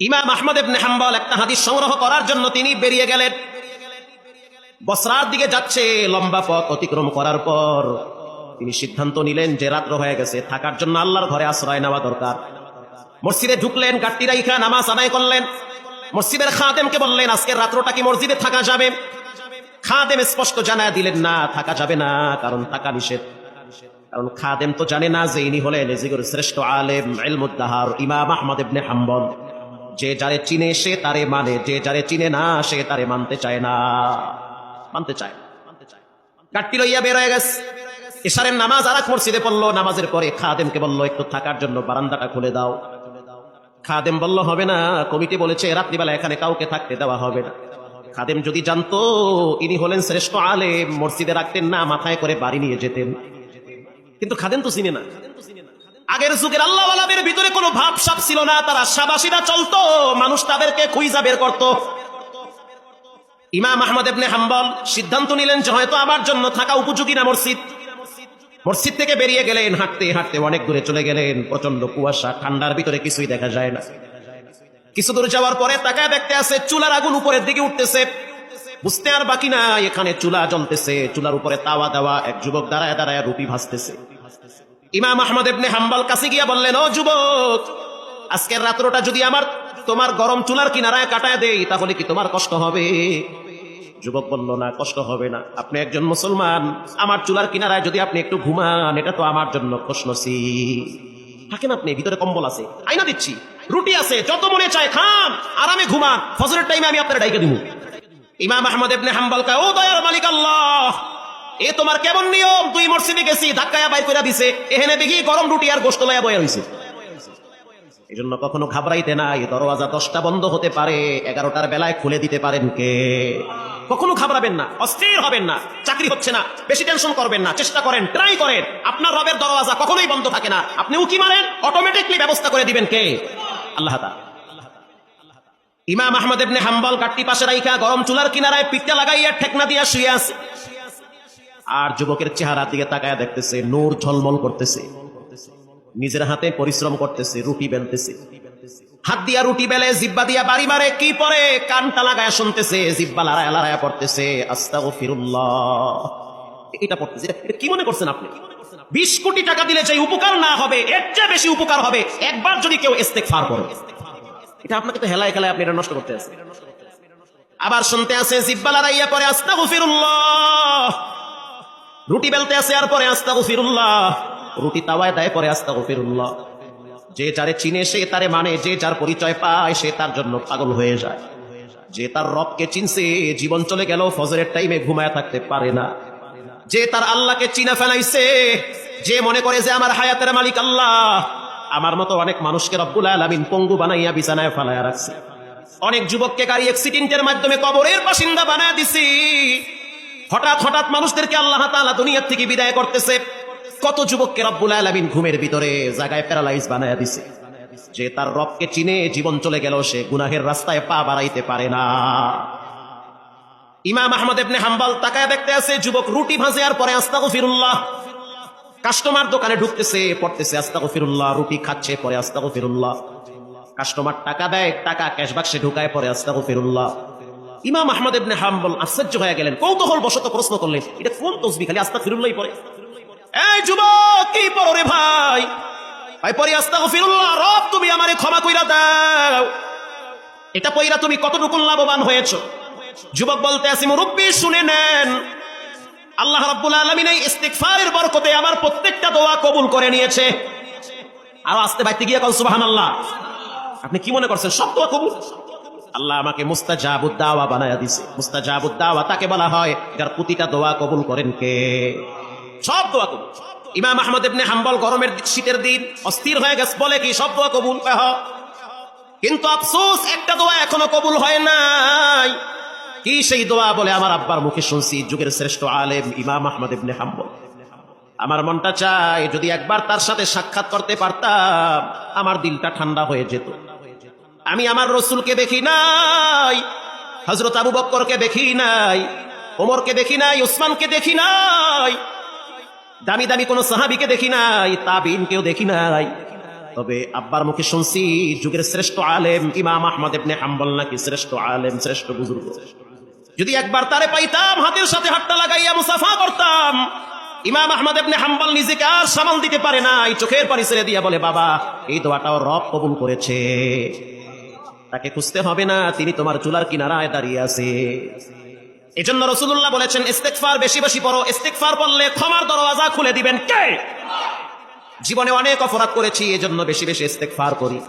ইমাম আহমদ ইবনে হাম্বল একটা হাদিস সংগ্রহ করার জন্য তিনি বেরিয়ে গেলেন। বসরার দিকে যাচ্ছে, লম্বা পথ অতিক্রম করার পর তিনি সিদ্ধান্ত নিলেন যে রাত্র হয়ে গেছে, থাকার জন্য আল্লাহর ঘরে আশ্রয় নেওয়া দরকার। মসজিদে ঢুকলেন, গাট্টি রাইখা নামাজ আদায় করলেন। মসজিদের খাদেমকে বললেন, আজকের রাত্রটা কি মসজিদে থাকা যাবে? খাদেম স্পষ্ট জানায় দিলেন, না, থাকা যাবে না, কারণ থাকা নিষেধ। কারণ খাদেম তো জানে না যে ইনি হলেন এজিগর শ্রেষ্ঠ আলেম ইলমুদ্দাহার ইমাম আহমদ ইবনে হাম্বল। যে যারে চিনে সে তারে মানে, যে যারে চিনে না সে তারে মানতে চায় না, মানতে চায়। গাট্টি লইয়া বের হয়ে গেছে। ইশারের নামাজ আর এক মসজিদে পড়লো। নামাজের পরে খাদেমকে বলল, একটু থাকার জন্য বারান্দাটা খুলে দাও। খাদেম বলল, হবে না, কমিটি বলেছে রাত্রিবেলা এখানে কাউকে থাকতে দেওয়া হবে না। খাদেম যদি জানতো ইনি হলেন শ্রেষ্ঠ আলেম, মসজিদে রাখতেন না, মাথায় করে বাড়ি নিয়ে যেতেন। কিন্তু খাদেম তো চিনে না। আগের যুগের আল্লাহওয়ালাদের ভিতরে কোনো ভাবসাব ছিল না, তারা সাবাসীরা চলতো, মানুষ তাদেরকে খুঁজা বের করত। ইমাম আহমদ ইবনে হাম্বল সিদ্ধান্ত নিলেন যে হয়তো আমার জন্য থাকা উপযোগী না মসজিদ। মসজিদ থেকে বেরিয়ে গেলেন, হাঁটতে হাঁটতে অনেক দূরে চলে গেলেন। প্রচন্ড কুয়াশা, ঠান্ডার ভিতরে কিছুই দেখা যায় না। কিছু দূর যাওয়ার পরে তাকায় দেখতে আছে চুলার আগুন উপরের দিকে উঠতেছে। বুঝতে আর বাকি না, এখানে চুলা জ্বলতেছে, চুলার উপরে তাওয়া দেওয়া, এক যুবক দাঁড়ায় দাঁড়ায় রুটি ভাজতেছে। ইমাম আহমদ ইবনে হাম্বল কাছে গিয়া বললেন, ও যুবক, আজকের রাত্রটা যদি তোমার গরম চুলার কিনারায় কাটায় দেই তাহলে কি তোমার কষ্ট হবে? যুবক বলল, না, কষ্ট হবে না। আপনি একজন মুসলমান, আমার চুলার কিনারায় যদি আপনি একটু ঘুমান, এটা তো আমার জন্য খুশনসিব। থাকেন আপনি, ভিতরে কম্বল আছে, আয়না দিচ্ছি, রুটি আছে, যত মনে চায় খান, আরামে ঘুমান, ফজরের টাইমে আমি আপনার ডাইকে দিব। ইমাম আহমদ ইবনে হাম্বল কয়, ও দয়ার মালিক আল্লাহ, এ তোমার কেমন নিয়ম? তুই মসজিদে গেছি, ধাক্কায়া বাইর করে দিছে, এখানে দেখি গরম রুটি আর গোশত লইয়া বয়া হইছে। এই জন্য কখনো ঘাবড়াইতে নাই। দরওয়াজা 10টা বন্ধ হতে পারে, 11টার বেলায় খুলে দিতে পারেন কে? কখনো ঘাবড়াবেন না, অস্থির হবেন না। চাকরি হচ্ছে না, বেশি টেনশন করবেন না, চেষ্টা করেন, ট্রাই করেন। আপনার রবের দরওয়াজা কখনোই বন্ধ থাকে না। আপনি উকি মারেন, অটোমেটিকলি ব্যবস্থা করে দিবেন কে? আল্লাহ তাআলা। ইমাম আহমদ ইবনে হাম্বল গাট্টি পাশে রাইখা গরম চুলার কিনারায় পিঠটা লাগাইয়া ঠেকনা দিয়া শুয়ে আছে। আর যুবকের চেহারার দিকে তাকায়া দেখতেছে, নূর ঝলমল করতেছে, নিজের হাতে পরিশ্রম করতেছে, রুটি বেলতেছে। হাত দিয়া রুটি বেলে, জিব্বা দিয়া বাড়ি মারে, কি পরে কানটা লাগায়া শুনতেছে, জিব্বা লড়ায়া লড়ায়া পড়তেছে আস্তাগফিরুল্লাহ। এটা পড়তেছে। এটা কি মনে করছেন আপনি? 20 কোটি টাকা দিলে যে উপকার না হবে, এর চেয়ে বেশি উপকার হবে একবার যদি কেউ ইস্তেগফার করে। এটা আপনাকে তো হেলায় খেলায় আপনি এটা নষ্ট করতে আছেন। আবার শুনতে আছে, জিব্বা লড়াইয়া পরে আস্তাগফিরুল্লাহ, রুটি বেলতে আছে আর পরে আস্তাগফিরুল্লাহ, রুটি তাওয়ায় দেয় পরে আস্তাগফিরুল্লাহ। যে যারে চিনে সে তারে মানে, যে যার পরিচয় পায় সে তার জন্য পাগল হয়ে যায়। যে তার রবকে চিনছে, জীবন চলে গেল ফজরের টাইমে ঘুমায় থাকতে পারে না। যে তার আল্লাহকে চিনা ফেলাইছে, যে মনে করে যে আমার হায়াতের মালিক আল্লাহ, আমার মতো অনেক মানুষকে রব্বুল আলামিন পঙ্গু বানাইয়া বিছানায় ফেলাইয়া রাখছে। অনেক যুবককে গাড়ি অ্যাক্সিডেন্টের মাধ্যমে কবরের বাসিন্দা বানায় দিছি। হঠাৎ হঠাৎ মানুষদেরকে আল্লাহ তাআলা দুনিয়ার থেকে বিদায় করতেছে। কত যুবককে রব্বুল আলামিন ঘুমের ভিতরে জায়গায় প্যারালাইজ বানায়া দিছে। যে তার রবকে চিনে, জীবন চলে গেল, সে গুনাহের রাস্তায় পা বাড়াইতে পারে না। ইমাম আহমদ ইবনে হাম্বল তাকায় দেখতে আছে, যুবক রুটি ভাজে আর পরে আস্তাগফিরুল্লাহ। কাস্টমার দোকানে ঢুকতেছে, পড়তেছে আস্তাগফিরুল্লাহ, রুটি খাচ্ছে, পরে আস্তাগফিরুল্লাহ। কাস্টমার টাকা দেয়, টাকা ক্যাশ বাক্সে ঢুকায়, পরে আস্তাগফিরুল্লাহ। ইমাম আহমদ ইবনে হাম্বল আশ্চর্য হয়ে গেলেন, কৌতূহল বশত প্রশ্ন করলেন, এটা কোন তসবিহ, খালি আস্তাগফিরুল্লাহই পড়ে? এই যুবক, কি পড়ো রে ভাই? ভাই পড়ি আস্তাগফিরুল্লাহ, রব তুমি আমারে ক্ষমা কইরা দাও। এটা পড়িরা তুমি কতটুকু লাভবান হয়েছো? যুবক বলতে আছে, মুরব্বি শুনে নেন, আল্লাহ রাব্বুল আলামিন এই ইস্তিগফারের বরকতে আমার প্রত্যেকটা দোয়া কবুল করে নিয়েছে। আর আস্তে বাইতে গিয়ে কল সুবহানাল্লাহ। আপনি কি মনে করছেন সব দোয়া কবুল? আল্লাহ আমাকে মুস্তাজাবুদ দাওয়া বানায়া দিয়েছে। মুস্তাজাবুদ দাওয়া তাকে বলা হয় যার প্রতিটা দোয়া কবুল করেন কে? সব দোয়া কবুল। ইমাম আহমদ ইবনে হাম্বল গরমের শীতের দিন অস্থির হয়ে গেছে, বলে কি সব দোয়া কবুল? কিন্তু আফসোস, একটা দোয়া এখনো কবুল হয় নাই। কি সেই দোয়া? বলে আমার আব্বার মুখে শুনছি, যুগের শ্রেষ্ঠ আলেম ইমাম আহমদ ইবনে হাম্বল। আমার মনটা চায় যদি একবার তার সাথে সাক্ষাৎ করতে পারতাম, আমার দিলটা ঠান্ডা হয়ে যেত। আমি আমার রসুলকে দেখি নাই, হযরত আবু বকরকে দেখি নাই, ওমরকে দেখি নাই, উসমানকে দেখি নাই, দামি দামি কোন সাহাবীকে দেখি নাই, তাবিঈনকেও দেখি নাই। তবে আব্বার মুখে শুনছি যুগের শ্রেষ্ঠ আলেম ইমাম আহমদ ইবনে হাম্বল নাকি শ্রেষ্ঠ আলেম, শ্রেষ্ঠ বুজুর্গ। যদি একবার তারে পাইতাম হাতের সাথে হাতটা লাগাইয়া মুসাফা করতাম। ইমাম আহমদ ইবনে হাম্বল নিজেকে আর সামাল দিতে পারে না, এই চোখের পানি ছেড়ে দিয়া বলে, বাবা এই দোয়াটাও রব কবুল করেছে, তাকে খুঁজতে হবে না, তিনি তোমার চুলার কিনারায় দাঁড়িয়ে আছে। এজন্য রাসূলুল্লাহ বলেছেন ইস্তেগফার বেশি বেশি পড়ো, ইস্তেগফার পড়লে ক্ষমার দরওয়াজা খুলে দিবেন কে? জীবনে অনেক অপরাধ করেছি, এজন্য বেশি বেশি ইস্তেগফার করি।